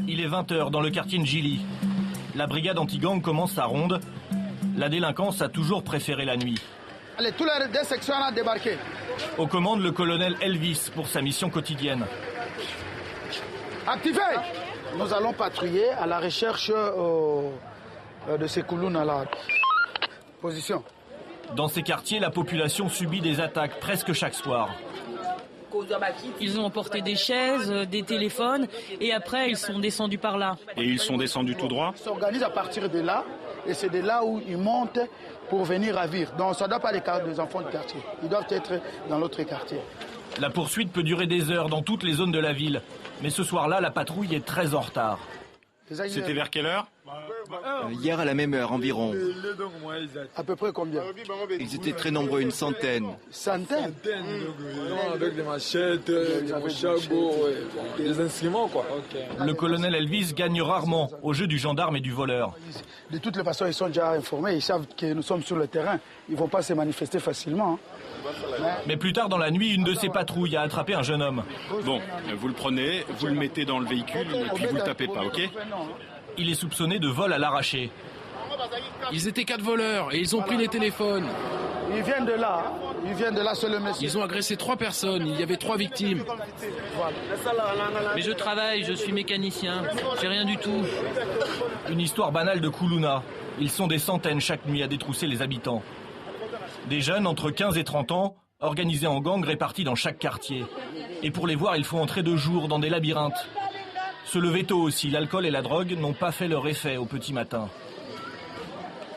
Il est 20h dans le quartier Ndjili. La brigade anti-gang commence sa ronde. La délinquance a toujours préféré la nuit. Allez, tous les deux sections ont débarqué. Aux commandes, le colonel Elvis pour sa mission quotidienne. Activez! Nous allons patrouiller à la recherche de ces Koulouna là. Position. Dans ces quartiers, la population subit des attaques presque chaque soir. Ils ont emporté des chaises, des téléphones et après ils sont descendus par là. Et ils sont descendus tout droit? Ils s'organisent à partir de là et c'est de là où ils montent pour venir ravir. Donc ça ne doit pas être des enfants du quartier. Ils doivent être dans l'autre quartier. La poursuite peut durer des heures dans toutes les zones de la ville. Mais ce soir-là, la patrouille est très en retard. C'était vers quelle heure? Hier à la même heure environ. À peu près combien? Ils étaient très nombreux, une centaine. Centaines? Avec des machettes, des chabots, des instruments quoi. Le colonel Elvis gagne rarement au jeu du gendarme et du voleur. De toutes les façons, ils sont déjà informés, ils savent que nous sommes sur le terrain. Ils ne vont pas se manifester facilement. Mais plus tard dans la nuit, une de ces patrouilles a attrapé un jeune homme. Bon, vous le prenez, vous le mettez dans le véhicule et puis vous le tapez pas, ok? Il est soupçonné de vol à l'arraché. Ils étaient 4 voleurs et ils ont pris les téléphones. Ils viennent de là, c'est le monsieur. Ils ont agressé 3 personnes, il y avait 3 victimes. Mais je travaille, je suis mécanicien, j'ai rien du tout. Une histoire banale de Koulouna. Ils sont des centaines chaque nuit à détrousser les habitants. Des jeunes entre 15 et 30 ans, organisés en gangs répartis dans chaque quartier. Et pour les voir, il faut entrer de jour dans des labyrinthes. Se lever tôt aussi, l'alcool et la drogue n'ont pas fait leur effet au petit matin.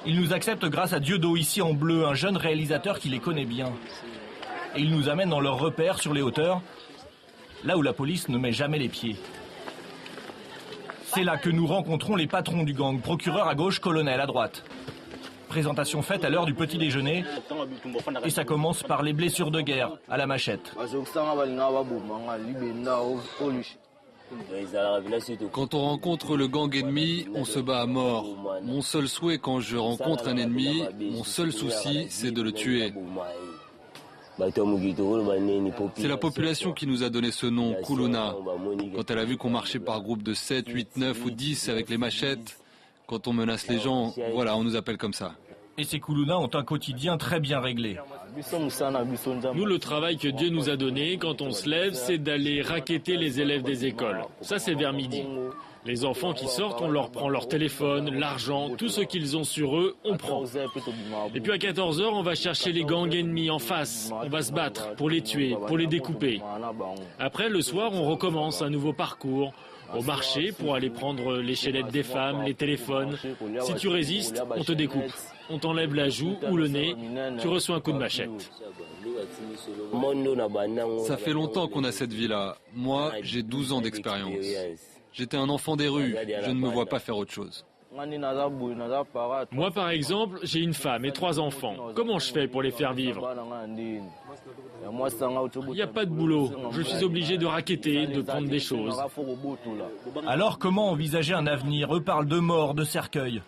Ils nous acceptent grâce à Dieudo ici en bleu, un jeune réalisateur qui les connaît bien. Et ils nous amènent dans leurs repères sur les hauteurs, là où la police ne met jamais les pieds. C'est là que nous rencontrons les patrons du gang, procureur à gauche, colonel à droite. Présentation faite à l'heure du petit déjeuner et ça commence par les blessures de guerre à la machette. Quand on rencontre le gang ennemi, on se bat à mort. Mon seul souhait quand je rencontre un ennemi, mon seul souci, c'est de le tuer. C'est la population qui nous a donné ce nom, Koulouna. Quand elle a vu qu'on marchait par groupe de 7, 8, 9 ou 10 avec les machettes, quand on menace les gens, voilà, on nous appelle comme ça. Et ces Koulouna ont un quotidien très bien réglé. Nous, le travail que Dieu nous a donné, quand on se lève, c'est d'aller racketter les élèves des écoles. Ça, c'est vers midi. Les enfants qui sortent, on leur prend leur téléphone, l'argent, tout ce qu'ils ont sur eux, on prend. Et puis à 14h, on va chercher les gangs ennemis en face. On va se battre pour les tuer, pour les découper. Après, le soir, on recommence un nouveau parcours. Au marché pour aller prendre les chaînettes des femmes, les téléphones. Si tu résistes, on te découpe. On t'enlève la joue ou le nez, tu reçois un coup de machette. Ça fait longtemps qu'on a cette vie-là. Moi, j'ai 12 ans d'expérience. J'étais un enfant des rues, je ne me vois pas faire autre chose. Moi, par exemple, j'ai une femme et 3 enfants. Comment je fais pour les faire vivre? Il n'y a pas de boulot. Je suis obligé de racketter, de prendre des choses. Alors comment envisager un avenir? Eux parlent de mort, de cercueil,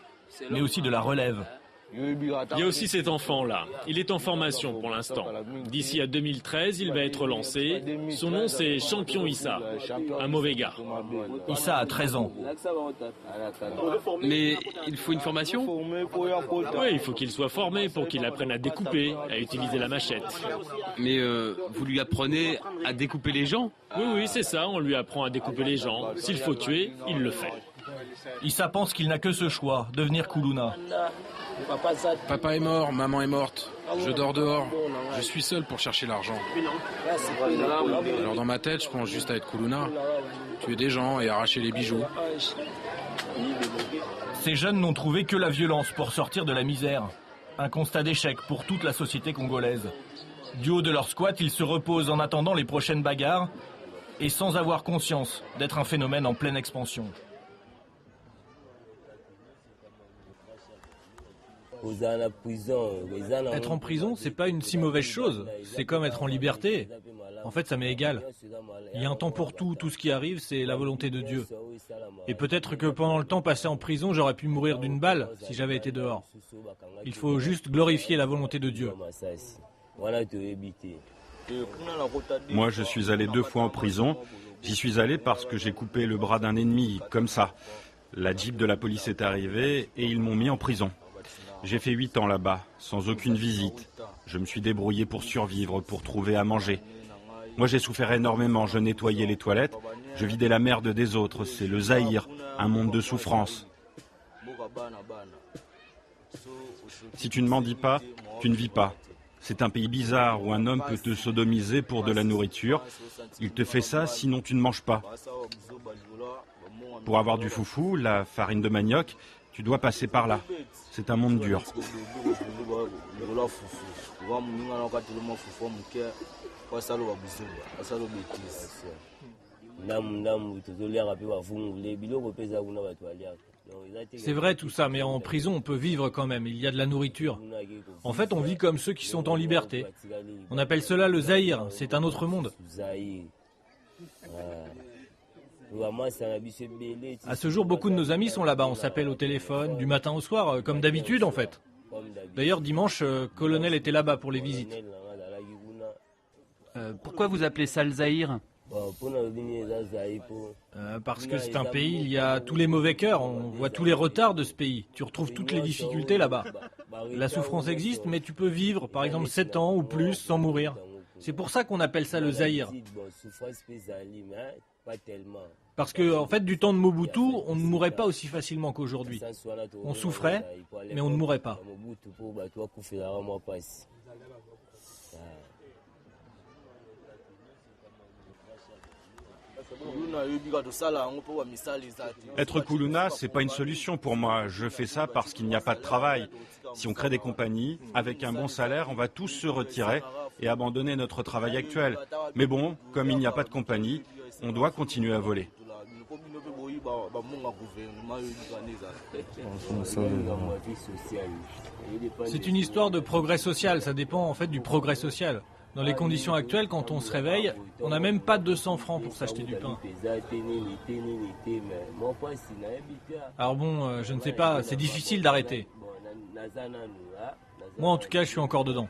mais aussi de la relève. Il y a aussi cet enfant-là. Il est en formation pour l'instant. D'ici à 2013, il va être lancé. Son nom, c'est Champion Issa. Un mauvais gars. Issa a 13 ans. Mais il faut une formation? Oui, il faut qu'il soit formé pour qu'il apprenne à découper, à utiliser la machette. Mais vous lui apprenez à découper les gens? Oui, c'est ça. On lui apprend à découper les gens. S'il faut tuer, il le fait. Issa pense qu'il n'a que ce choix, devenir Koulouna. Papa est mort, maman est morte. Je dors dehors. Je suis seul pour chercher l'argent. Alors dans ma tête, je pense juste à être Koulouna. Tuer des gens et arracher les bijoux. Ces jeunes n'ont trouvé que la violence pour sortir de la misère. Un constat d'échec pour toute la société congolaise. Du haut de leur squat, ils se reposent en attendant les prochaines bagarres et sans avoir conscience d'être un phénomène en pleine expansion. Être en prison, c'est pas une si mauvaise chose. C'est comme être en liberté. En fait, ça m'est égal. Il y a un temps pour tout. Tout ce qui arrive, c'est la volonté de Dieu. Et peut-être que pendant le temps passé en prison, j'aurais pu mourir d'une balle si j'avais été dehors. Il faut juste glorifier la volonté de Dieu. Moi, je suis allé 2 fois en prison J'y suis allé parce que j'ai coupé le bras d'un ennemi, comme ça. La Jeep de la police est arrivée et ils m'ont mis en prison. J'ai fait 8 ans là-bas, sans aucune visite. Je me suis débrouillé pour survivre, pour trouver à manger. Moi j'ai souffert énormément, je nettoyais les toilettes, je vidais la merde des autres. C'est le Zaïre, un monde de souffrance. Si tu ne m'en dis pas, tu ne vis pas. C'est un pays bizarre où un homme peut te sodomiser pour de la nourriture. Il te fait ça, sinon tu ne manges pas. Pour avoir du foufou, la farine de manioc, tu dois passer par là. C'est un monde dur. C'est vrai tout ça, mais en prison on peut vivre quand même, il y a de la nourriture. En fait on vit comme ceux qui sont en liberté. On appelle cela le Zaïre, c'est un autre monde. À ce jour, beaucoup de nos amis sont là-bas, on s'appelle au téléphone, du matin au soir, comme d'habitude en fait. D'ailleurs dimanche, Colonel était là-bas pour les visites. Pourquoi vous appelez ça le Zaïre ? Parce que c'est un pays, il y a tous les mauvais cœurs, on voit tous les retards de ce pays. Tu retrouves toutes les difficultés là-bas. La souffrance existe, mais tu peux vivre, par exemple, 7 ans ou plus sans mourir. C'est pour ça qu'on appelle ça le Zaïre. Parce que, en fait, du temps de Mobutu, on ne mourait pas aussi facilement qu'aujourd'hui. On souffrait, mais on ne mourait pas. Être Kuluna, c'est pas une solution pour moi. Je fais ça parce qu'il n'y a pas de travail. Si on crée des compagnies, avec un bon salaire, on va tous se retirer et abandonner notre travail actuel. Mais bon, comme il n'y a pas de compagnie, on doit continuer à voler. C'est une histoire de progrès social, ça dépend en fait du progrès social. Dans les conditions actuelles, quand on se réveille, on n'a même pas 200 francs pour s'acheter du pain. Alors bon, je ne sais pas, c'est difficile d'arrêter. Moi en tout cas, je suis encore dedans.